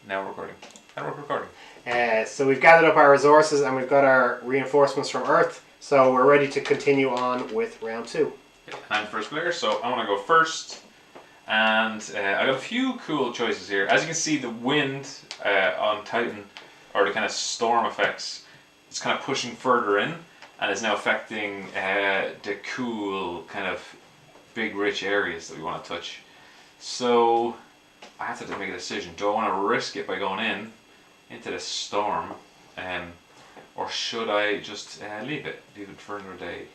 Now we're recording. And we're recording. So we've gathered up our resources and we've got our reinforcements from Earth. So we're ready to continue on with round 2. Yeah, I'm first player, so I want to go first. And I got a few cool choices here. As you can see, the wind on Titan, or the kind of storm effects, it's kind of pushing further in, and it's now affecting the cool kind of big rich areas that we want to touch. So I have to make a decision. Do I want to risk it by going into the storm, or should I just leave it for another day?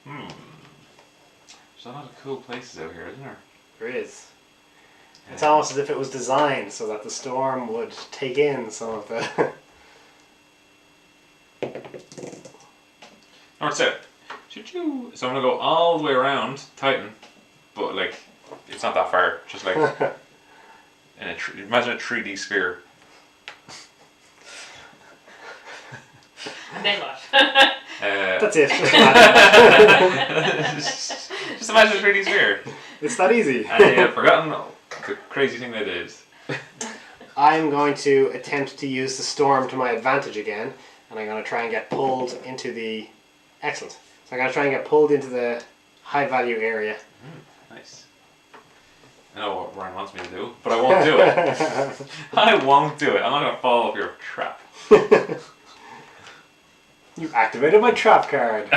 There's a lot of cool places out here, isn't there? There is. It's almost as if it was designed so that the storm would take in some of the... North south. Choo-choo. So I'm going to go all the way around Titan, but like, it's not that far. Just like, imagine a 3D sphere. And then what? That's it. Just imagine a 3D sphere. It's that easy. And I've forgotten the crazy thing they did. I'm going to attempt to use the storm to my advantage again, and I'm going to try and get pulled into the... Excellent. So I'm going to try and get pulled into the high value area. Nice. I know what Ryan wants me to do, but I won't do it. I won't do it. I'm not going to fall off your trap. You activated my trap card.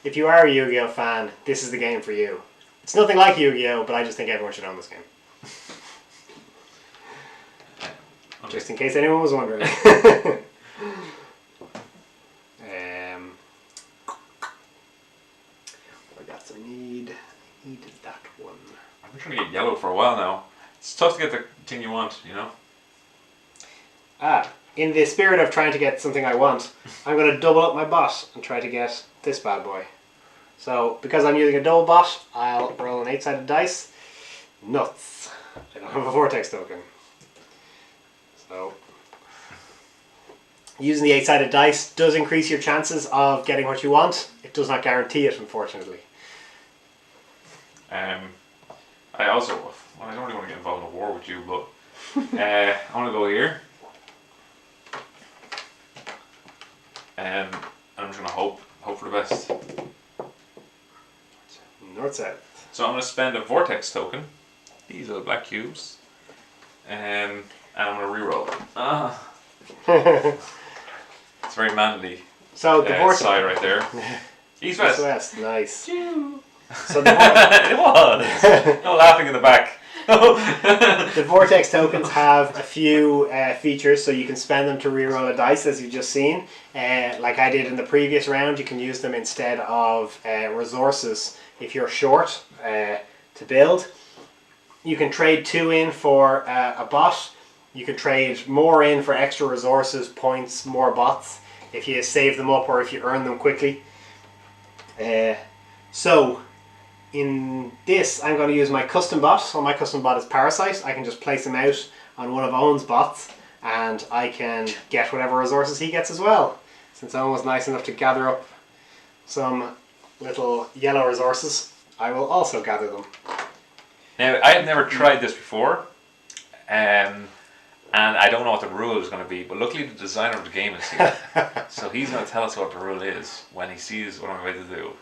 If you are a Yu-Gi-Oh fan, this is the game for you. It's nothing like Yu-Gi-Oh, but I just think everyone should own this game. Just in case anyone was wondering. I got some need. I needed that one. I've been trying to get yellow for a while now. It's tough to get the thing you want, you know? In the spirit of trying to get something I want, I'm going to double up my bot and try to get this bad boy. So, because I'm using a double bot, I'll roll an 8-sided dice. Nuts. I don't have a vortex token. So, using the 8-sided dice does increase your chances of getting what you want. It does not guarantee it, unfortunately. I also, well, I don't really want to get involved in a war with you, but I want to go here. And I'm just going to hope for the best. North south. So I'm going to spend a vortex token, these little black cubes, and I'm going to reroll. It's very manly. So the vortex side right there. East west. West, nice. Choo. So the It was. No laughing in the back. The vortex tokens have a few features, so you can spend them to reroll a dice, as you've just seen. Like I did in the previous round, you can use them instead of resources if you're short to build. You can trade 2 in for a bot. You can trade more in for extra resources, points, more bots, if you save them up or if you earn them quickly. So in this, I'm going to use my custom bot. So my custom bot is Parasite. I can just place him out on one of Owen's bots, and I can get whatever resources he gets as well. Since Owen was nice enough to gather up some little yellow resources, I will also gather them. Now, I have never tried this before, and I don't know what the rule is going to be, but luckily the designer of the game is here. So he's going to tell us what the rule is when he sees what I'm about to do.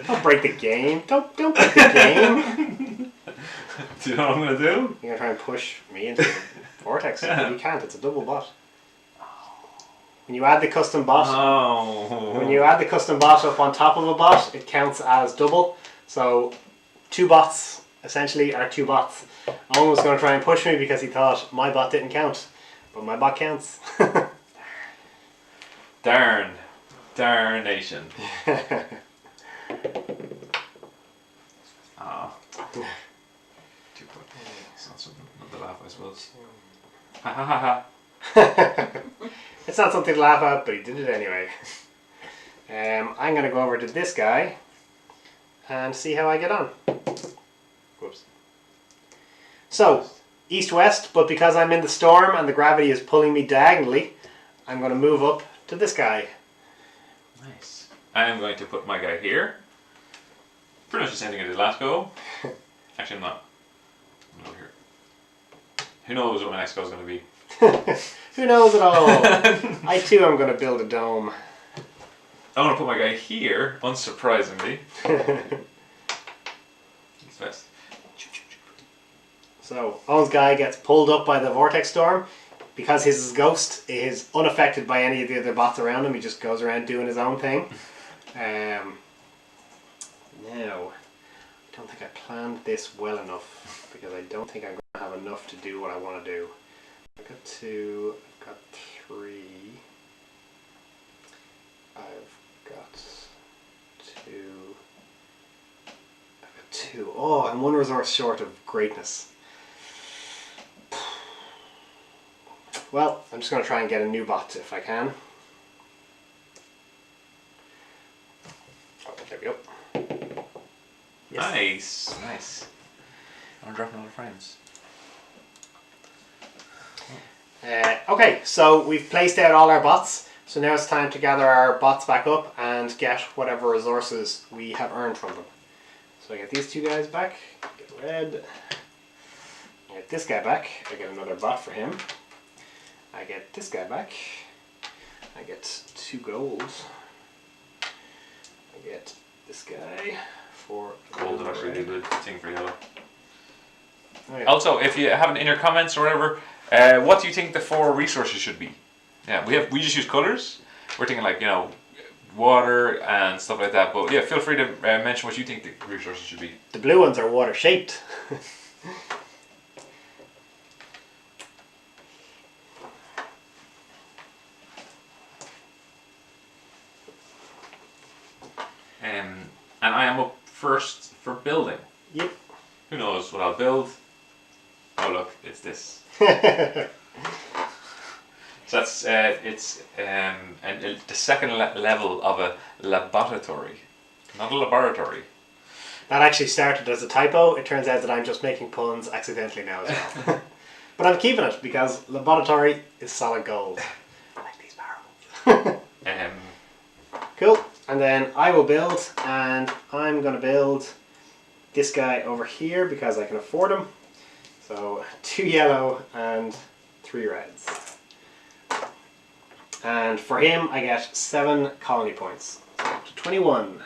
Don't break the game. Don't break the game. Do you know what I'm going to do? You're going to try and push me into the vortex. You can't. It's a double bot. When you add the custom bot, when you add the custom bot up on top of a bot, it counts as double. So 2 bots essentially are 2 bots. Owen was going to try and push me because he thought my bot didn't count, but my bot counts. Darnation. It's not something not to laugh, I suppose. Ha ha ha ha. It's not something to laugh at, but he did it anyway. I'm going to go over to this guy and see how I get on. Whoops. So, east-west, but because I'm in the storm and the gravity is pulling me diagonally, I'm going to move up to this guy. Nice. I am going to put my guy here. Pretty much the same thing I did last go. Actually, I'm not. I'm over here. Who knows what my next go is going to be? Who knows at all? I too am going to build a dome. I want to put my guy here, unsurprisingly. He's best. So, Owen's guy gets pulled up by the vortex storm. Because his ghost is unaffected by any of the other bots around him, he just goes around doing his own thing. Now, I don't think I planned this well enough, because I don't think I'm going to have enough to do what I want to do. I've got 2, I've got 3, I've got 2, I've got 2. Oh, I'm 1 resource short of greatness. Well, I'm just going to try and get a new bot if I can. Oh, there we go. Yes. Nice. I'm dropping all the frames. Okay, so we've placed out all our bots. So now it's time to gather our bots back up and get whatever resources we have earned from them. So I get these 2 guys back. Get red. I get this guy back. I get another bot for him. I get this guy back. I get 2 gold. I get this guy for Gold would actually do the thing for yellow. Oh, yeah. Also, if you have in your comments or whatever, what do you think the 4 resources should be? Yeah, we just use colors. We're thinking like, you know, water and stuff like that. But yeah, feel free to mention what you think the resources should be. The blue ones are water shaped. And I am up first for building. Yep. Who knows what I'll build? Oh look, it's this. So that's it's the second level of a laboratory, not a laboratory. That actually started as a typo. It turns out that I'm just making puns accidentally now as well. But I'm keeping it because laboratory is solid gold. I like these barrels. Cool. And then I will build, and I'm going to build this guy over here because I can afford him. So 2 yellow and 3 reds. And for him I get 7 colony points. So up to 21.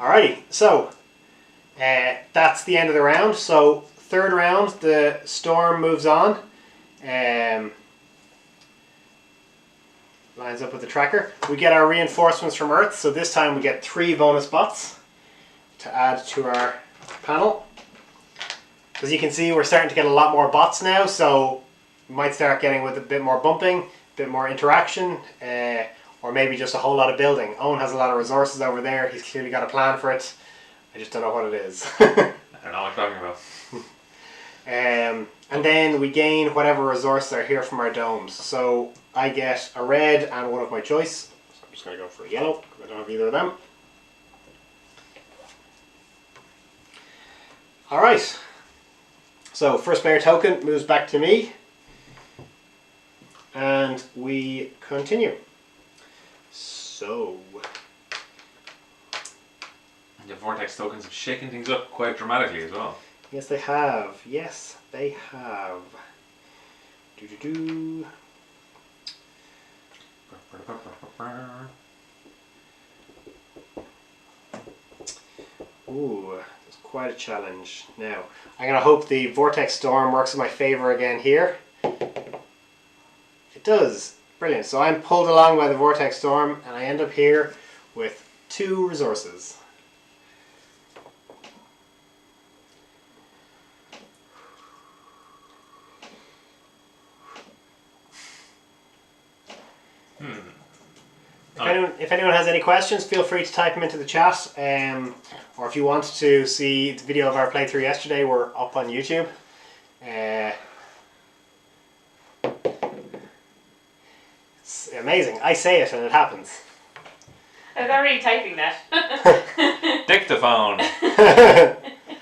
Alrighty, so that's the end of the round. So 3rd round, the storm moves on. Lines up with the tracker. We get our reinforcements from Earth, so this time we get 3 bonus bots to add to our panel. As you can see, we're starting to get a lot more bots now, so we might start getting with a bit more bumping, a bit more interaction, or maybe just a whole lot of building. Owen has a lot of resources over there. He's clearly got a plan for it. I just don't know what it is. I don't know what you're talking about. And then we gain whatever resources are here from our domes. So I get a red and one of my choice. So I'm just going to go for a yellow because I don't have either of them. Alright. So first player token moves back to me. And we continue. So The vortex tokens have shaken things up quite dramatically as well. yes, they have. Yes, they have. Do-do-do. Ooh, it's quite a challenge. Now, I'm going to hope the vortex storm works in my favor again here. It does. Brilliant. So I'm pulled along by the vortex storm and I end up here with 2 resources. If anyone has any questions, feel free to type them into the chat. Or if you want to see the video of our playthrough yesterday, we're up on YouTube. It's amazing. I say it and it happens. I was already typing that. Dictaphone.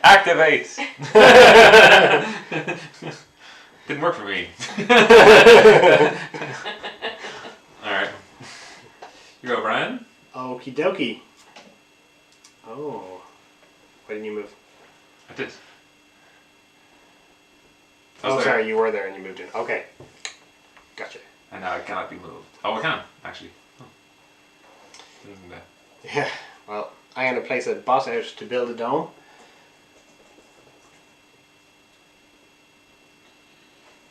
Activate. Didn't work for me. You go, Brian. Okie dokie. Oh. Why didn't you move? I did. Oh, sorry, you were there and you moved in. Okay. Gotcha. And now it cannot be moved. Oh, I can, actually. Oh. Yeah, well, I'm going to place a bot out to build a dome.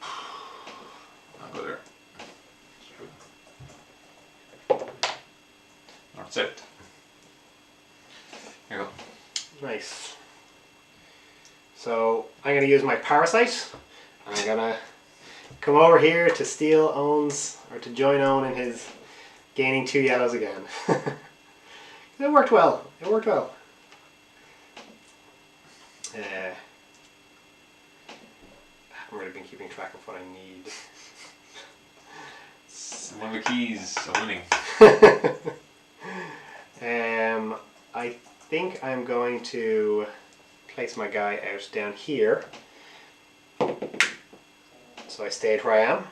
I'll go there. North south. Here you go. Nice. So I'm going to use my parasite. I'm going to come over here to steal Owen's, or to join Owen in his gaining 2 yellows again. It worked well. It worked well. I haven't really been keeping track of what I need. One of the keys of winning. I think I'm going to place my guy out down here. So I stayed where I am.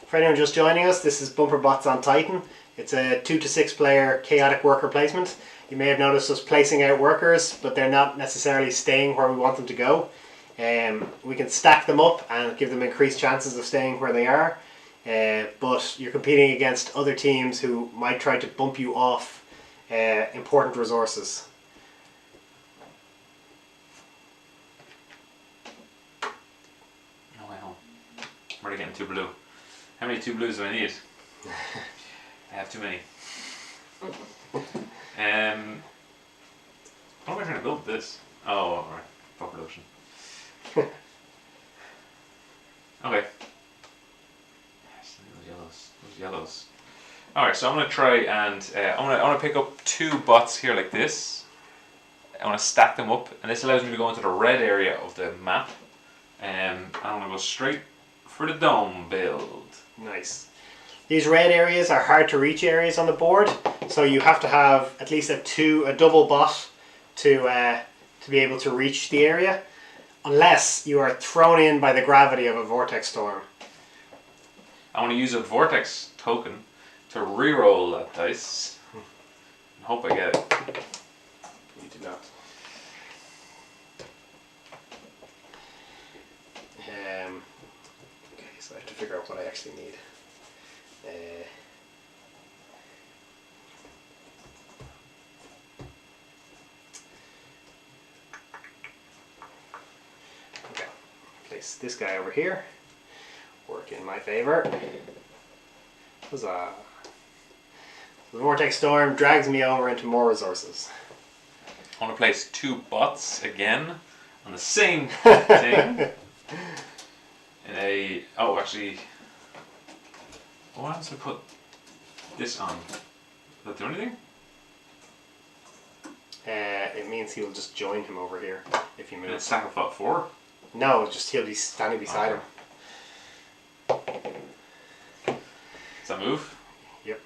For anyone just joining us, this is Bumper Bots on Titan. It's a 2 to 6 player chaotic worker placement. You may have noticed us placing out workers, but they're not necessarily staying where we want them to go. We can stack them up and give them increased chances of staying where they are. But you're competing against other teams who might try to bump you off important resources. No way home. I'm already getting 2 blue. How many 2 blues do I need? I have too many. What am I trying to build this? Oh, alright. For production. Okay. Yes, those yellows. Those yellows. Alright, so I'm gonna try and I'm gonna pick up 2 bots here like this. I want to stack them up, and this allows me to go into the red area of the map. I'm gonna go straight for the dome build. Nice. These red areas are hard to reach areas on the board, so you have to have at least a double bot to be able to reach the area, unless you are thrown in by the gravity of a vortex storm. I want to use a vortex token to reroll that dice and hope I get it. You do not. Okay, so I have to figure out what I actually need. Okay, place this guy over here. Work in my favor. Huzzah. The vortex storm drags me over into more resources. I want to place 2 bots again on the same thing. Actually, what happens if I put this on? Does that do anything? It means he will just join him over here if you Did it move. stack of thought 4? No, just he'll be standing beside him. Does that move? Yep.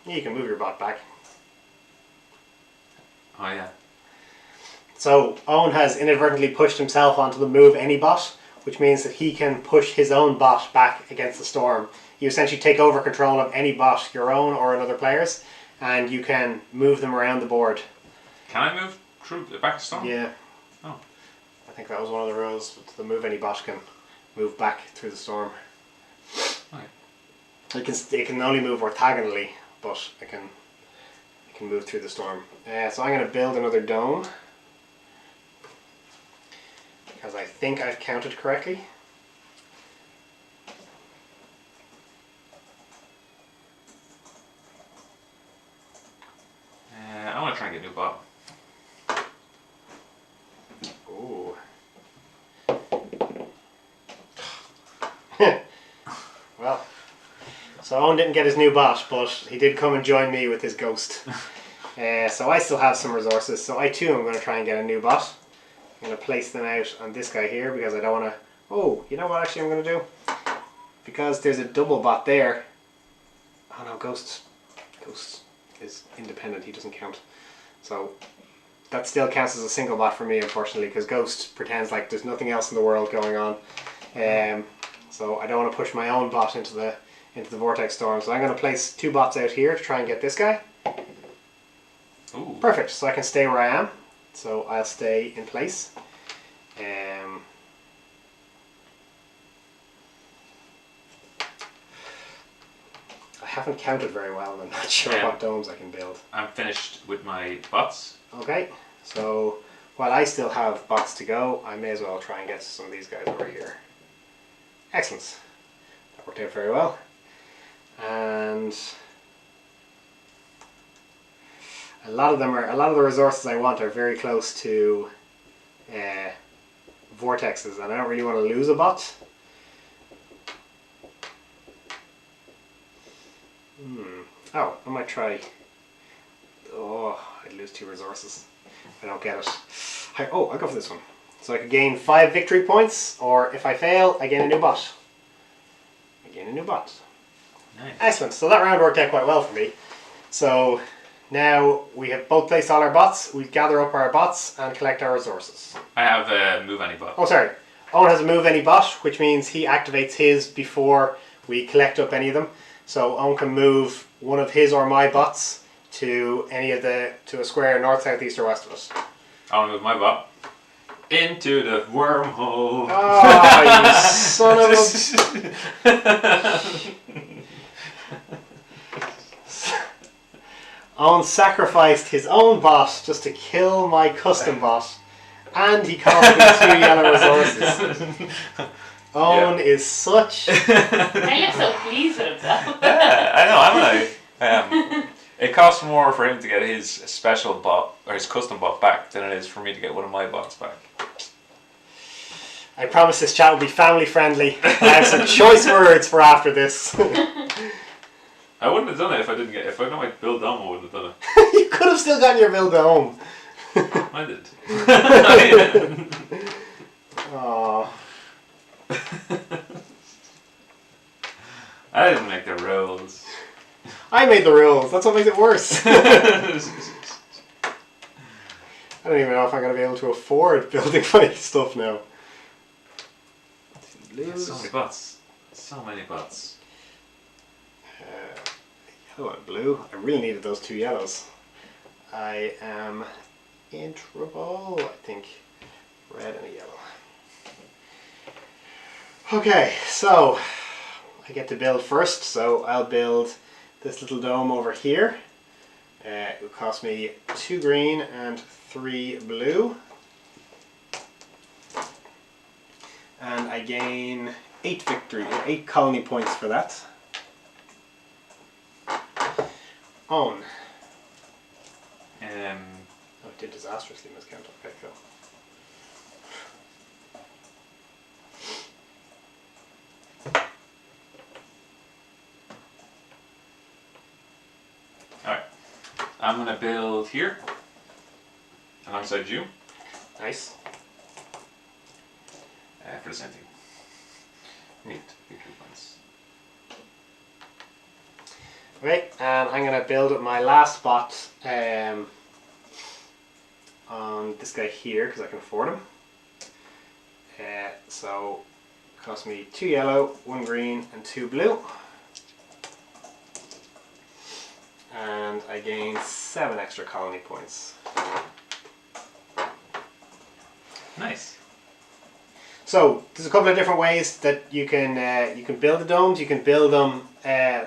You can move your bot back. Oh yeah. So Owen has inadvertently pushed himself onto the move any bot, which means that he can push his own bot back against the storm. You essentially take over control of any bot, your own or another player's, and you can move them around the board. Can I move through back to storm? Yeah. Oh. I think that was one of the rules. The move any bot can move back through the storm. Okay. It can only move orthogonally, but it can move through the storm. So I'm going to build another dome, because I think I've counted correctly. I want to try and get a new bot. Ooh. Well, so Owen didn't get his new bot, but he did come and join me with his ghost. So I still have some resources, so I too am going to try and get a new bot. I'm going to place them out on this guy here because I don't want to... Oh, you know what actually I'm going to do? Because there's a double bot there. Oh no, Ghost is independent, he doesn't count. So that still counts as a single bot for me, unfortunately, because Ghost pretends like there's nothing else in the world going on. So I don't want to push my own bot into the vortex storm. So I'm going to place 2 bots out here to try and get this guy. Ooh. Perfect. So I can stay where I am. So I'll stay in place. I haven't counted very well, and I'm not sure what domes I can build. I'm finished with my bots. Okay. So while I still have bots to go, I may as well try and get some of these guys over here. Excellent. That worked out very well. And a lot of the resources I want are very close to vortexes, and I don't really want to lose a bot. Oh, I might try. Oh, I'd lose 2 resources. I don't get it. I'll go for this one. So I could gain 5 victory points, or if I fail, I gain a new bot. Nice. Excellent. So that round worked out quite well for me. So now we have both placed all our bots. We gather up our bots and collect our resources. I have move any bot. Oh, sorry. Owen has a move any bot, which means he activates his before we collect up any of them. So Owen can move one of his or my bots to a square north, south, east, or west of us. I want to move my bot into the wormhole. Oh, you son of a... Owen sacrificed his own bot just to kill my custom bot, and he cost me 2 yellow resources. Owen is such... He looks so pleased with himself. Yeah, I know, I'm like, it costs more for him to get his special bot, or his custom bot back, than it is for me to get one of my bots back. I promise this chat will be family friendly. I have some choice words for after this. I wouldn't have done it if I know I build dome, I wouldn't have done it. You could have still gotten your build at home. I did. Aww. I didn't make the rules. I made the rules. That's what makes it worse. I don't even know if I'm going to be able to afford building my stuff now. So many bots. So many bots. Yellow and blue. I really needed those 2 yellows. I am in trouble. I think red and a yellow. Okay, so I get to build first. So I'll build this little dome over here. It will cost me 2 green and 3 blue. And I gain 8 colony points for that. Own. Oh, it did disastrously miscount. Okay, cool. Alright. I'm going to build here, alongside you, Nice. for the same thing. Neat. Victory points. Okay, and I'm going to build up my last spot on this guy here because I can afford him. So it cost me 2 yellow, 1 green, and 2 blue. And I gain 7 extra colony points. Nice. So there's a couple of different ways that you can build the domes. You can build them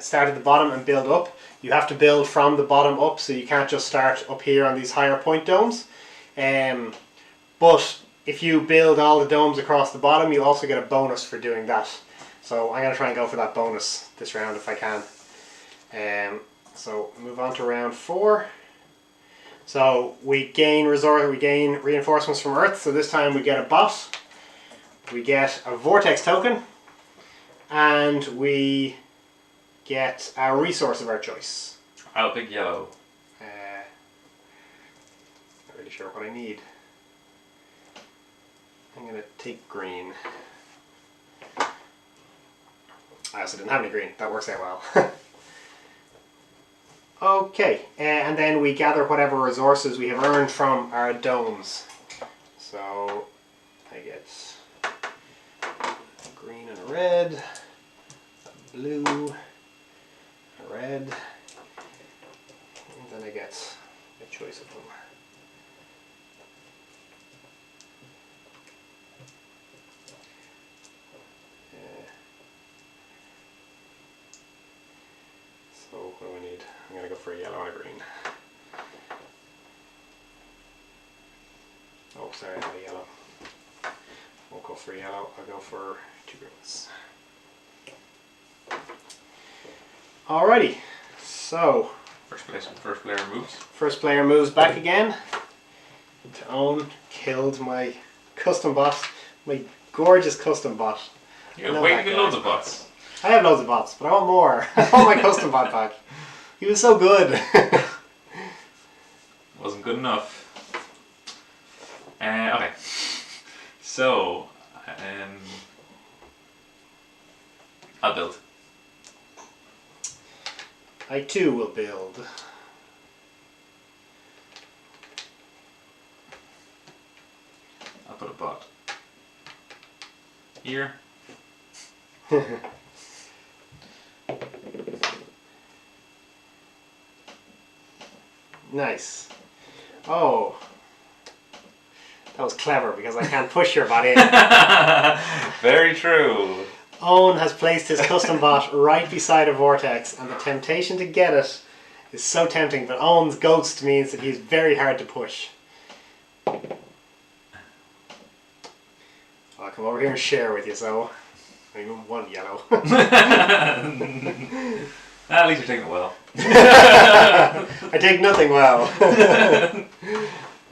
start at the bottom and build up. You have to build from the bottom up, so you can't just start up here on these higher point domes. But if you build all the domes across the bottom, you also get a bonus for doing that. So I'm going to try and go for that bonus this round if I can. So move on to round 4. So we gain reinforcements from Earth. So this time we get a bot. We get a vortex token, and we get a resource of our choice. I'll pick yellow. Not really sure what I need. I'm going to take green. I also didn't have any green. That works out well. Okay, and then we gather whatever resources we have earned from our domes. So I get a green and a red, blue, red, and then I get a choice of them. So what do I need? I'm going to go for a yellow and a green. Oh, sorry, I had a yellow. Won't go for yellow, I'll go for 2 greens. Alrighty, so First player moves. first player moves back again. To own, killed my custom bot, my gorgeous custom bot. You're waiting to get loads of bots. I have loads of bots, but I want more. I want my custom bot back. He was so good. Wasn't good enough. Okay. So, I'll build. I too will build. I'll put a bot here. Nice. Oh. That was clever because I can't push your bot in. Very true. Owen has placed his custom bot right beside a vortex, and the temptation to get it is so tempting, but Owen's ghost means that he's very hard to push. I'll come over here and share with you, so even 1 yellow. At least you're taking it well. I take nothing well. I'm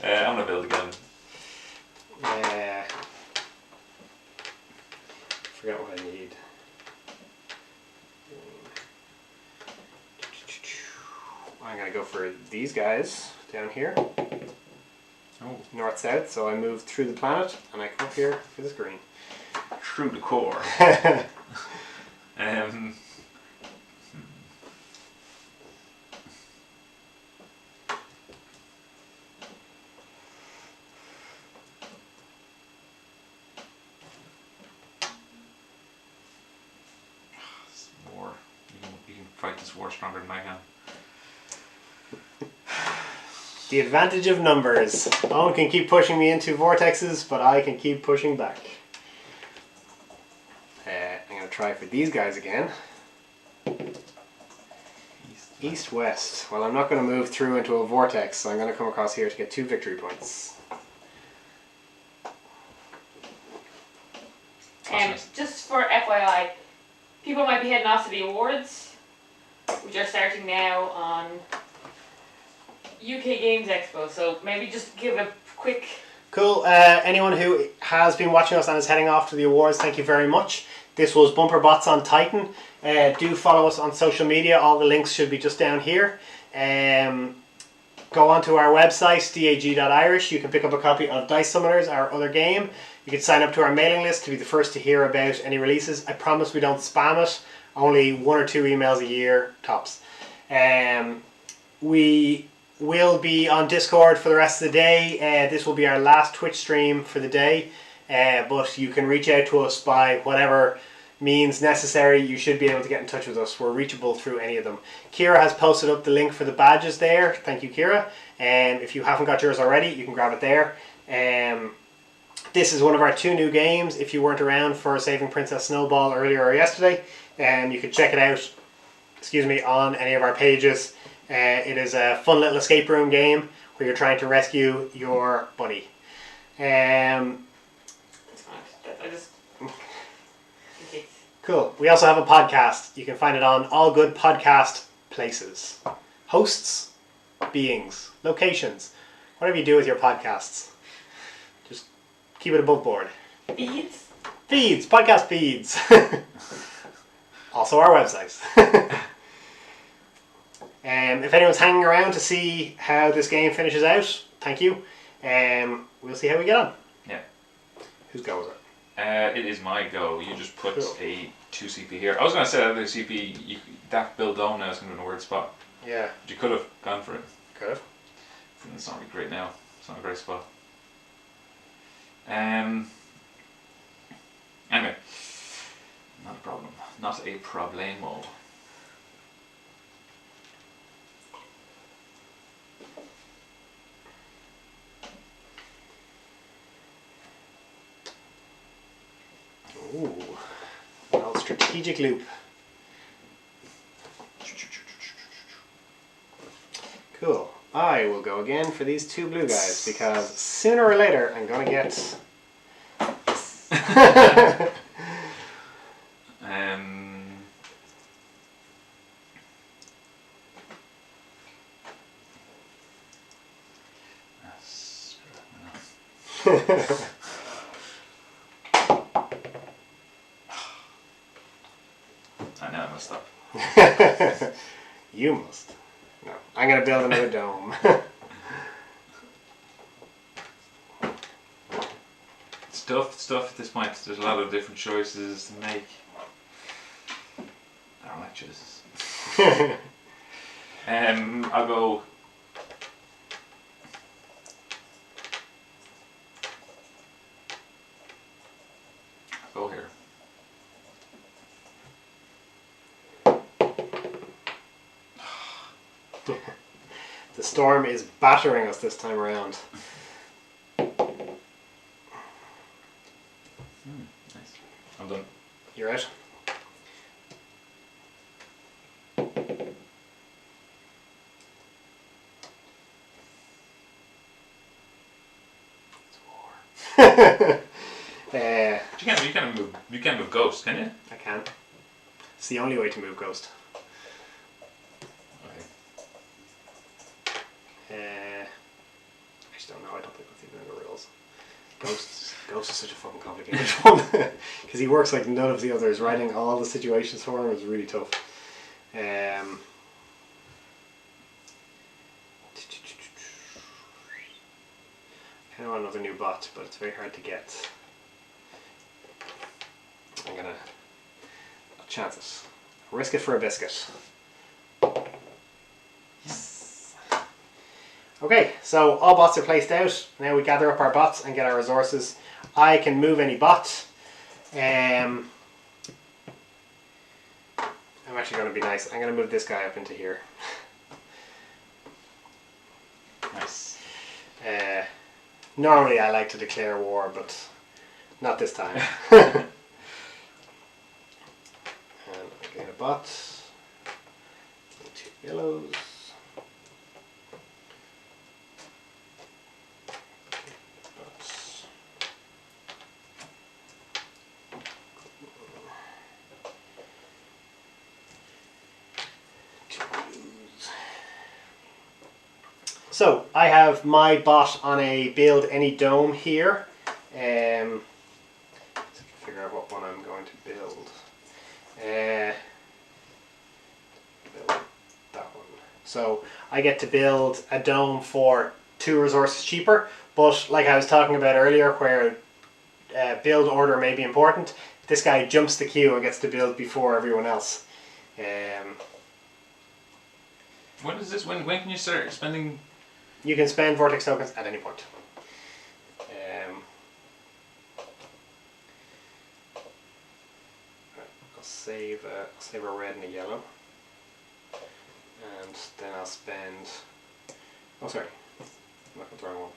gonna build again. Forgot what I need. I'm gonna go for these guys down here. Oh, North-south, so I move through the planet and I come up here for this green. true to core. War. You can fight this war stronger than I can. The advantage of numbers. Owen can keep pushing me into vortexes, but I can keep pushing back. I'm going to try for these guys again. East-west. Well, I'm not going to move through into a vortex, so I'm going to come across here to get 2 victory points. Just for FYI, people might be heading off to the awards, which are starting now on UK Games Expo. So maybe just give a quick... Cool. Anyone who has been watching us and is heading off to the awards, thank you very much. This was Bumper Bots on Titan. Do follow us on social media. All the links should be just down here. Go onto our website, dag.irish. You can pick up a copy of Dice Summoners, our other game. You can sign up to our mailing list to be the first to hear about any releases. I promise we don't spam it. Only 1 or 2 emails a year, tops. We will be on Discord for the rest of the day. This will be our last Twitch stream for the day. But you can reach out to us by whatever means necessary. You should be able to get in touch with us. We're reachable through any of them. Kira has posted up the link for the badges there. Thank you, Kira. If you haven't got yours already, you can grab it there. This is one of our 2 new games. If you weren't around for Saving Princess Snowball earlier or yesterday, you could check it out, on any of our pages. It is a fun little escape room game where you're trying to rescue your bunny. That's fine. I just... Okay. Cool. We also have a podcast. You can find it on all good podcast places. Hosts, beings, locations, whatever you do with your podcasts. Just keep it above board. Beads? Feeds, podcast feeds. Also our website. If anyone's hanging around to see how this game finishes out, thank you. We'll see how we get on. Yeah. Whose go is it? It is my go. You just put Cool. a 2 CP here. I was going to say that other CP, that build down now is going to be in a weird spot. Yeah. But you could have gone for it. Could have. It's not really great now. It's not a great spot. Anyway. Not a problemo. Ooh, well, strategic loop. Cool. I will go again for these two blue guys because sooner or later I'm gonna get. I know I messed up. You must. No, I'm gonna build another dome. Stuff at this point. There's a lot of different choices to make. I don't like choices. I'll go. I'll go here. The storm is battering us this time around. Nice. I'm done. You're out. It's war. You can't move Ghost, can you? I can. It's the only way to move Ghost. Okay. I just don't know. I don't think that's even in the rules. Ghost is such a fucking complicated one because he works like none of the others. Writing all the situations for him is really tough. I kind of want another new bot, but it's very hard to get. I'll chance it. Risk it for a biscuit. Yes. Okay, so all bots are placed out. Now we gather up our bots and get our resources. I can move any bot. I'm actually going to be nice. I'm going to move this guy up into here. Nice. Normally I like to declare war, but not this time. And I get a bot. 2 yellows. Bots. So I have my bot on a build any dome here. Figure out what one I'm going to build. Build that one. So I get to build a dome for 2 resources cheaper, but like I was talking about earlier, where build order may be important, this guy jumps the queue and gets to build before everyone else. When is this? When can you start spending? You can spend vortex tokens at any point. I'll save a red and a yellow, and then I'll spend. Oh, sorry, I'm looking at the wrong one.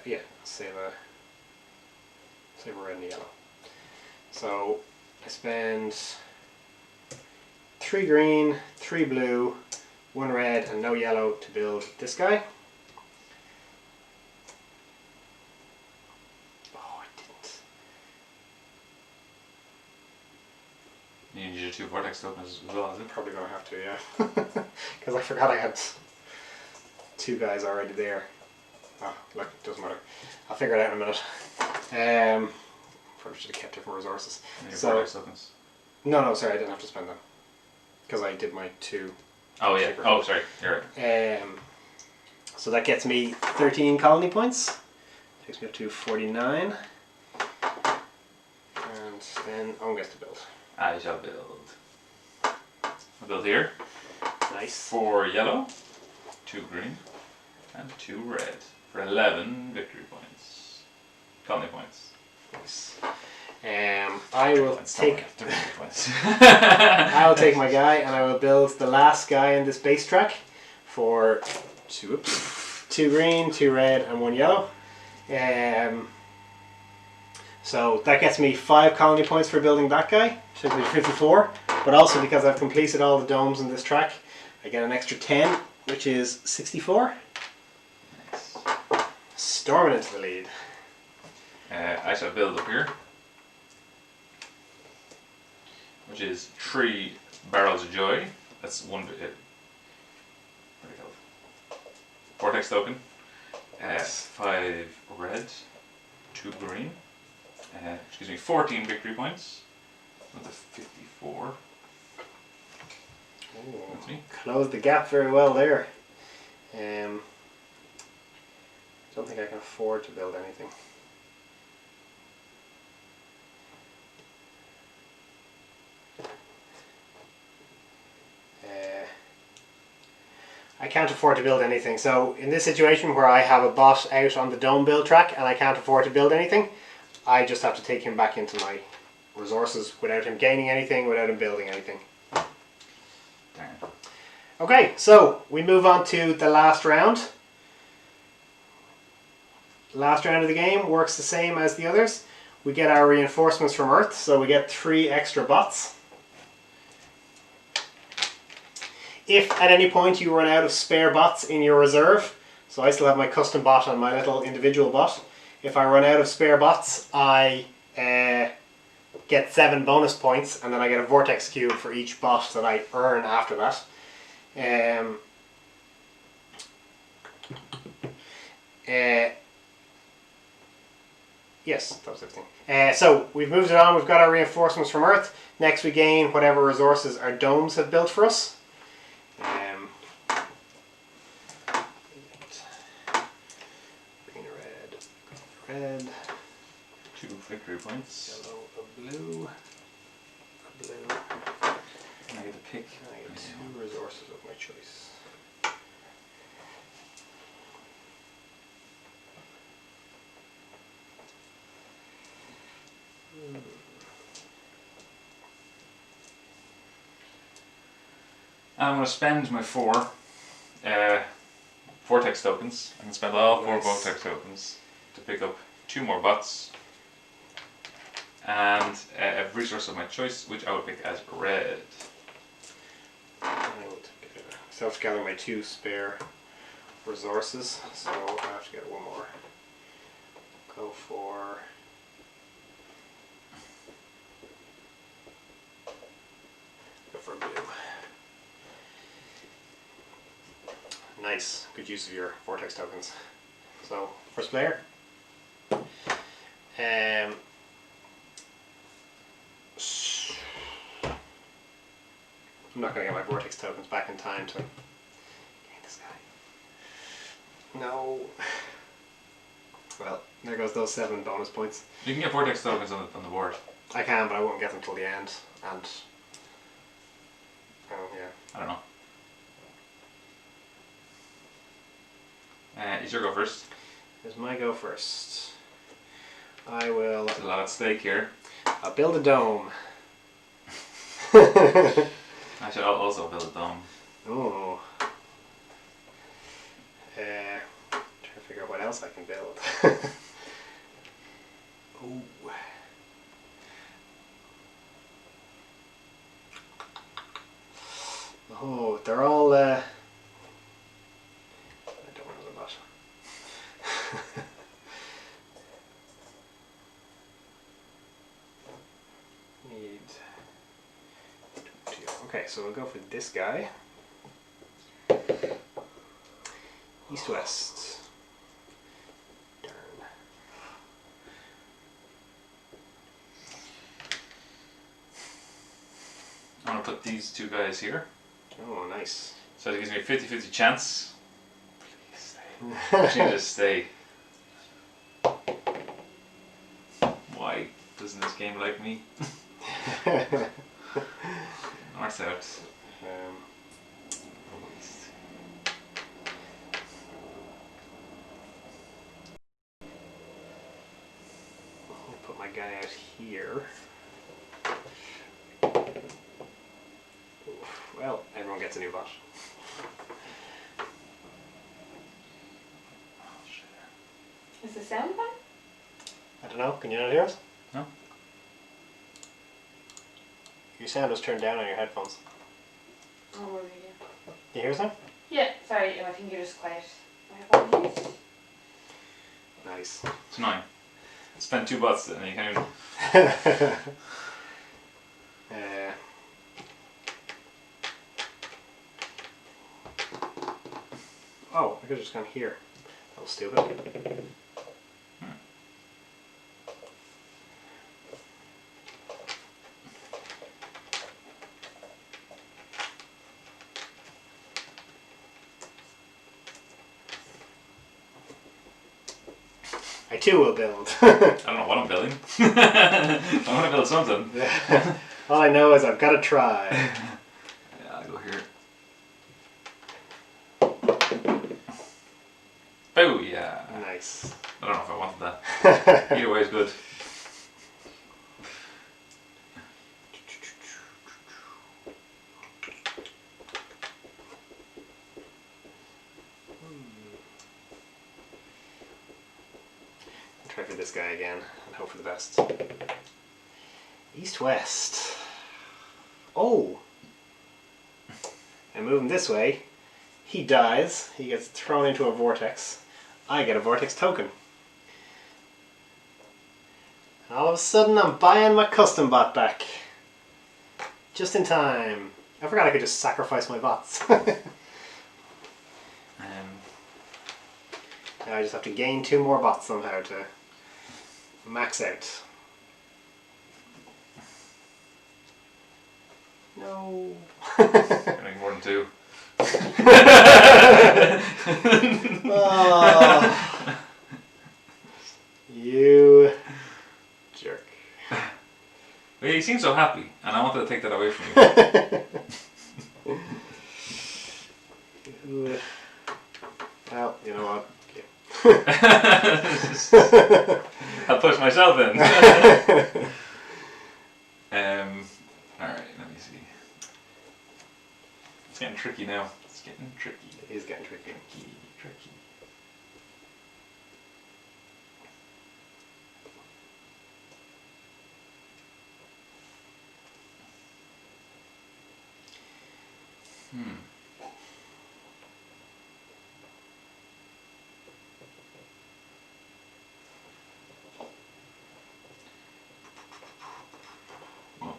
Yeah, I'll save a red and a yellow. So I spend 3 green, 3 blue, 1 red, and no yellow to build this guy. Oh, I didn't. You need your 2 vortex tokens as well, is it? Probably gonna have to, yeah. Because I forgot I had 2 guys already there. Oh, look, doesn't matter. I'll figure it out in a minute. Probably should have kept different resources. Your So- vortex tokens. No, sorry, I didn't have to spend them. Because I did my 2. Oh yeah. Cheaper. Oh sorry. You're right. So that gets me 13 colony points. Takes me up to 49. And then Owen gets to build. I shall build. I'll build here. Nice. 4 yellow, 2 green, and 2 red for 11 victory points. Colony points. Nice. I will Points, take. don't worry, points. I will take my guy and I will build the last guy in this base track for 2 green, 2 red, and 1 yellow. So that gets me 5 colony points for building that guy, takes me to 54. But also because I've completed all the domes in this track, I get an extra 10, which is 64. Nice. Storming into the lead. I shall build up here, which is 3 barrels of joy. That's one. What do you call it? Vortex token. 5 red, 2 green. 14 victory points. With a 54. That's me. Closed the gap very well there. Don't think I can afford to build anything. I can't afford to build anything. So in this situation where I have a bot out on the dome build track and I can't afford to build anything, I just have to take him back into my resources without him gaining anything, without him building anything. Darn. Okay, so we move on to the last round. Last round of the game works the same as the others. We get our reinforcements from Earth, so we get 3 extra bots. If at any point you run out of spare bots in your reserve, so I still have my custom bot and my little individual bot. If I run out of spare bots, I get 7 bonus points, and then I get a vortex cube for each bot that I earn after that. Yes, that was everything. So we've moved it on. We've got our reinforcements from Earth. Next we gain whatever resources our domes have built for us. Green, red, 2 victory points. yellow, a blue, a blue. And I get to pick. I get 2 resources of my choice. I'm going to spend my 4 vortex tokens. I can spend all 4 Nice. vortex tokens to pick up 2 more bots. And a resource of my choice, which I would pick as red. I will take it. So I have to gather my 2 spare resources, so I have to get 1 more. Go for blue. Nice, good use of your vortex tokens. So first player. I'm not going to get my vortex tokens back in time to gain this guy. No. Well, there goes those 7 bonus points. You can get vortex tokens on the board. I can, but I won't get them till the end. And oh yeah. I don't know. Is your go first? Here's my go first. I will. There's a lot at stake here. I'll build a dome. I should also build a dome. Oh. Trying to figure out what else I can build. Ooh. Oh, they're all. I don't know the bot. Need. Okay, so we'll go for this guy. East west. Darn. I'm going to put these 2 guys here. Oh, nice. So it gives me a 50-50 chance. Please stay. I need to stay. Why doesn't this game like me? North south. East. I'll put my guy out out here. Well, everyone gets a new bot. Is the sound fine? I don't know. Can you not hear us? No. Your sound was turned down on your headphones. Oh, what was it? Can you hear us now? Yeah, sorry, I think you're just quiet. My apologies. Nice. It's annoying. Spend 2 bots and you can't even. Oh, I could have just gone here. That was stupid. I too will build. I don't know what I'm building. I want to build something. All I know is I've got to try. Yeah, I'll go here. Oh yeah. Nice. I don't know if I wanted that. Either way is good. Try for this guy again and hope for the best. East-west. Oh! And moving this way, he dies. He gets thrown into a vortex. I get a vortex token. And all of a sudden I'm buying my custom bot back. Just in time. I forgot I could just sacrifice my bots. Now I just have to gain 2 more bots somehow to max out. No. I need more than 2. Oh, you jerk. Well, you seem so happy, and I wanted to take that away from you. Well, you know what? I'll push myself in. Alright, let me see. It's getting tricky now. It's getting tricky. It is getting tricky. Tricky.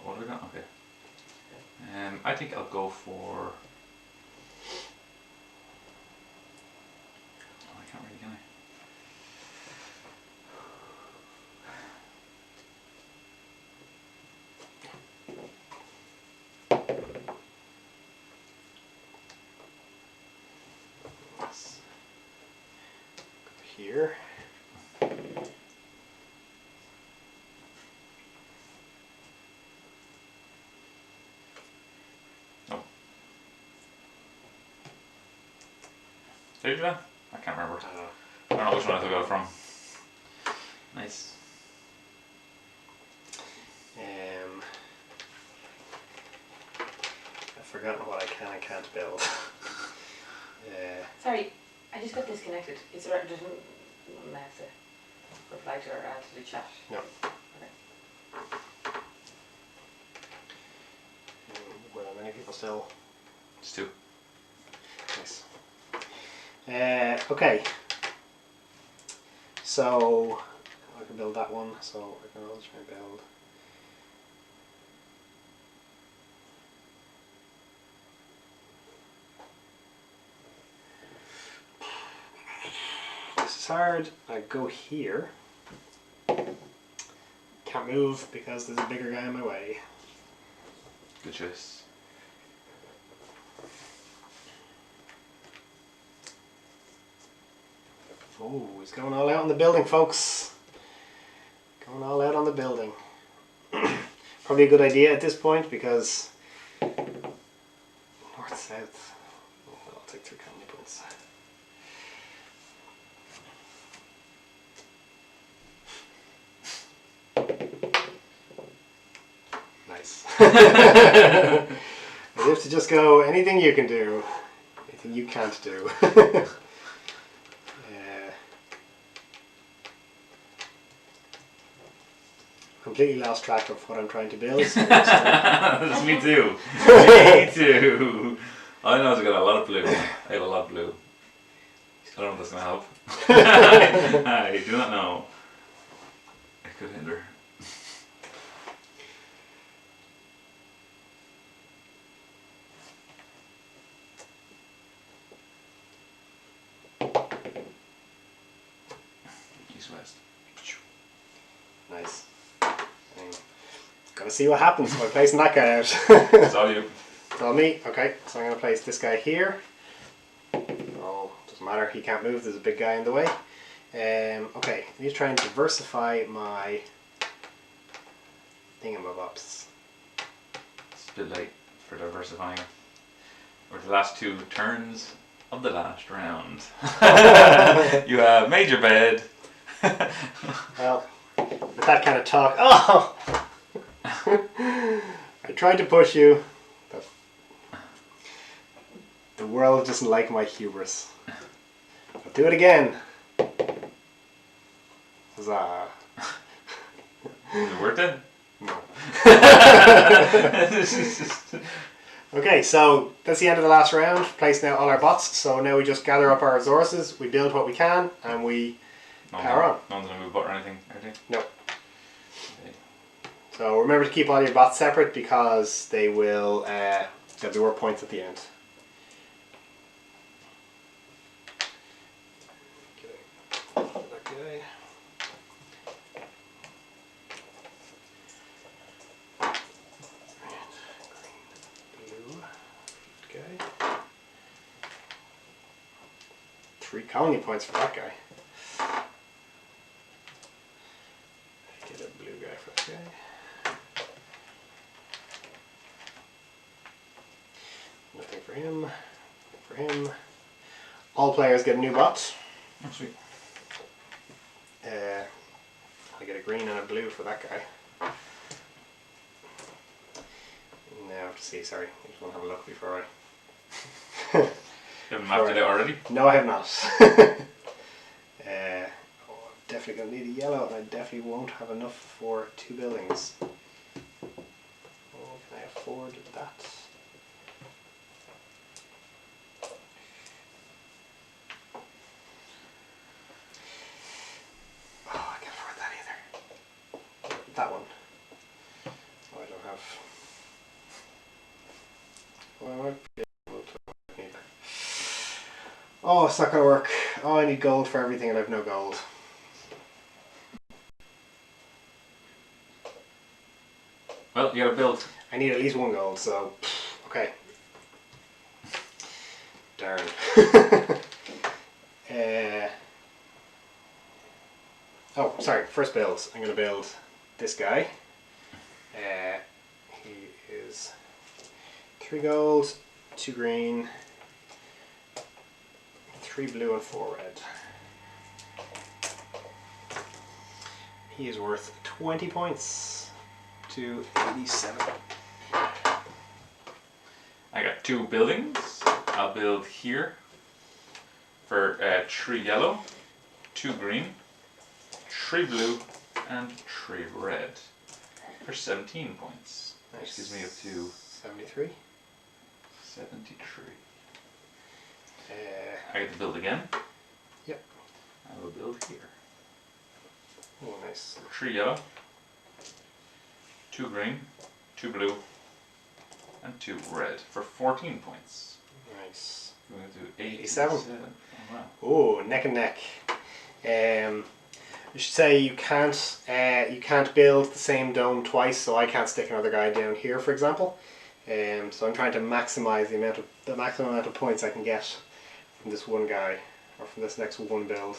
What do we got? Okay. I think I'll go for. Oh, I can't really, can I? Let's go here. Did you do that? I can't remember. I don't know. I don't know which one I took it from. Nice. I've forgotten what I can and can't build. Sorry, I just got disconnected. Is there doesn't have to reply to or add to the chat? No. Okay. Well, many people still. Just 2. Nice. Okay. So I can build that one. So I can also try and build. This is hard. I go here. Can't move because there's a bigger guy in my way. Good choice. Oh, he's going all out on the building, folks. Going all out on the building. Probably a good idea at this point because north-south. Oh, I'll take 3 colony points. points. As if to just go, anything you can do, anything you can't do. Completely lost track of what I'm trying to build. So That's me too. Me too. I know I got a lot of blue. I got a lot of blue. I don't know if that's going to help. I do not know. It could hinder. East west. Nice. Gotta see what happens by placing that guy out. It's all you. It's all me. Okay, so I'm gonna place this guy here. Oh, doesn't matter. He can't move. There's a big guy in the way. Okay, I need to try and diversify my thingamabobs. It's a bit late for diversifying. We're the last 2 turns of the last round. You have made your bed. Well, with that kind of talk, oh! I tried to push you, but the world doesn't like my hubris. I'll do it again. Huzzah. Is it worth it? No. Okay, so that's the end of the last round. Placed now all our bots. So now we just gather up our resources, we build what we can, and we power on. No one's gonna move bot or anything, are they? No. Okay. So remember to keep all your bots separate because they will they'll be worth points at the end. Okay. Okay. 3 colony points for that guy. Get a blue guy for that guy. Nothing for him. Nothing for him. All players get a new bot. Oh, sweet. I get a green and a blue for that guy. Now I have to see, sorry, I just want to have a look before I... You haven't mapped it out already? No, I have not. I'm definitely going to need a yellow, and I definitely won't have enough for 2 buildings. Oh, can I afford that? Oh, I can't afford that either. That one. Oh, I don't have... Well, I might be able to either. Oh, it's not going to work. Oh, I need gold for everything and I have no gold. Well, you gotta build. I need at least 1 gold, so... Okay. Darn. Oh, sorry, first build. I'm going to build this guy. He is 3 gold, 2 green, 3 blue and 4 red. He is worth 20 points to 87. I got 2 buildings. I'll build here for 3 yellow, 2 green, 3 blue, and 3 red for 17 points. Which gives me up to 73. 73. I get to build again. Yep. I will build here. Oh, nice. 3 yellow, 2 green, 2 blue, and 2 red for 14 points. Nice. Going to 87. 87. Oh, wow. Oh, neck and neck. I should say you can't build the same dome twice, so I can't stick another guy down here, for example. So I'm trying to maximize the maximum amount of points I can get from this one guy, or from this next one build.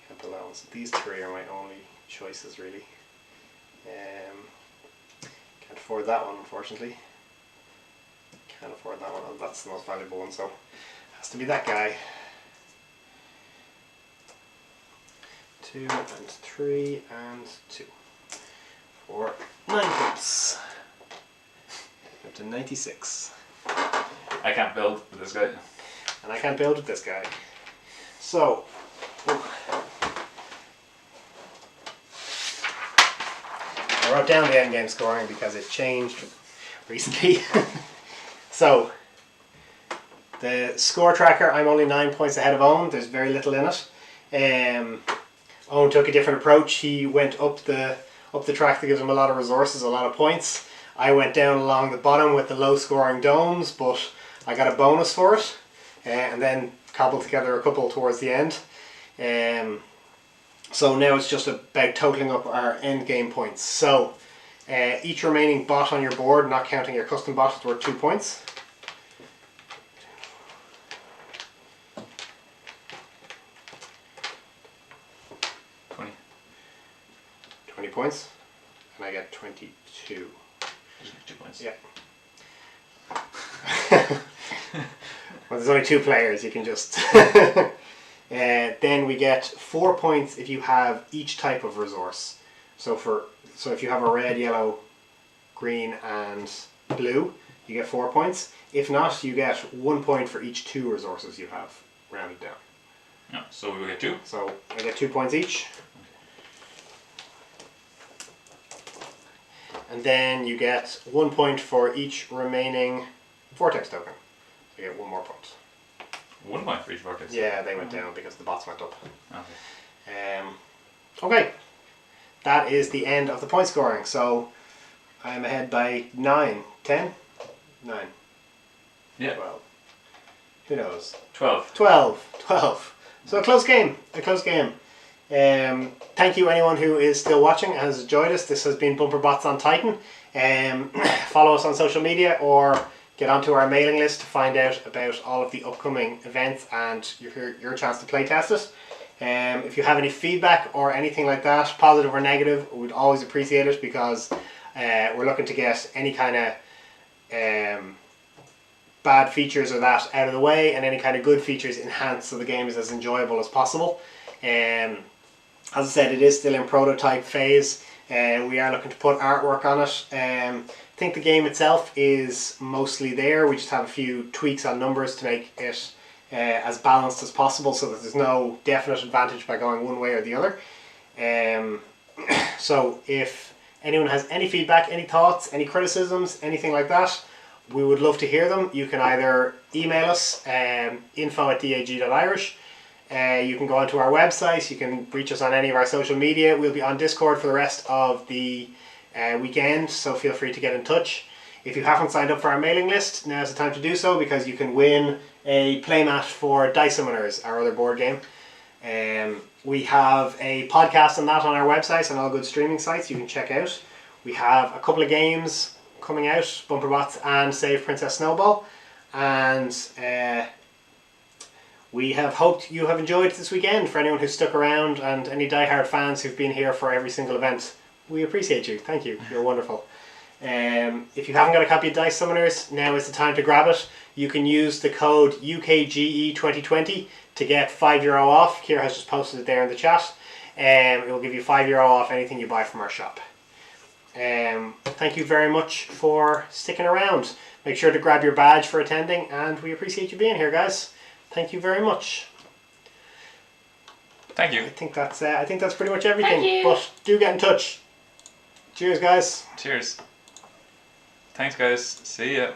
Can't build that one. So these 3 are my only choices, really. Can't afford that one, unfortunately. Can't afford that one. That's the most valuable one, so it has to be that guy. 2 and 3 and 2. for 9 points. Up to 96. I can't build with this guy. And I can't build with this guy. So, I wrote down the endgame scoring because it changed recently. So, the score tracker, I'm only 9 points ahead of Owen. There's very little in it. Owen took a different approach. He went up the track that gives him a lot of resources, a lot of points. I went down along the bottom with the low scoring domes, but I got a bonus for it, and then cobbled together a couple towards the end. So now it's just about totaling up our end game points. So each remaining bot on your board, not counting your custom bot, is worth 2 points. Points, and I get 22. Just 2 points. Yeah. Well, there's only 2 players. You can just. Then we get 4 points if you have each type of resource. So if you have a red, yellow, green, and blue, you get 4 points. If not, you get 1 point for each 2 resources you have, rounded down. No, so we will get 2. So I get 2 points each. And then you get 1 point for each remaining vortex token. So you get 1 more point. 1 point for each vortex. Yeah, they went down because the bots went up. Okay. Okay, that is the end of the point scoring. So I'm ahead by 9, 10, 9. Yeah. 12. Who knows? 12. 12. So a close game. Thank you anyone who is still watching and has enjoyed us. This has been Bumper Bots on Titan. Follow us on social media or get onto our mailing list to find out about all of the upcoming events and your chance to play test it. If you have any feedback or anything like that, positive or negative, we'd always appreciate it because we're looking to get any kind of bad features or that out of the way and any kind of good features enhanced so the game is as enjoyable as possible. As I said, it is still in prototype phase. We are looking to put artwork on it. I think the game itself is mostly there. We just have a few tweaks on numbers to make it as balanced as possible so that there's no definite advantage by going one way or the other. So if anyone has any feedback, any thoughts, any criticisms, anything like that, we would love to hear them. You can either email us, info@dag.irish. You can go onto our website, you can reach us on any of our social media. We'll be on Discord for the rest of the weekend, so feel free to get in touch. If you haven't signed up for our mailing list, now's the time to do so because you can win a playmat for Dice Summoners, our other board game. We have a podcast on that on our website and all good streaming sites you can check out. We have a couple of games coming out, Bumper Bots and Save Princess Snowball. And we have hoped you have enjoyed this weekend. For anyone who's stuck around and any diehard fans who've been here for every single event, we appreciate you. Thank you. You're wonderful. If you haven't got a copy of Dice Summoners, now is the time to grab it. You can use the code UKGE2020 to get €5 off. Kira has just posted it there in the chat. It will give you €5 off anything you buy from our shop. Thank you very much for sticking around. Make sure to grab your badge for attending, and we appreciate you being here, guys. Thank you very much. Thank you. I think that's pretty much everything. Thank you. But do get in touch. Cheers, guys. Cheers. Thanks, guys. See ya.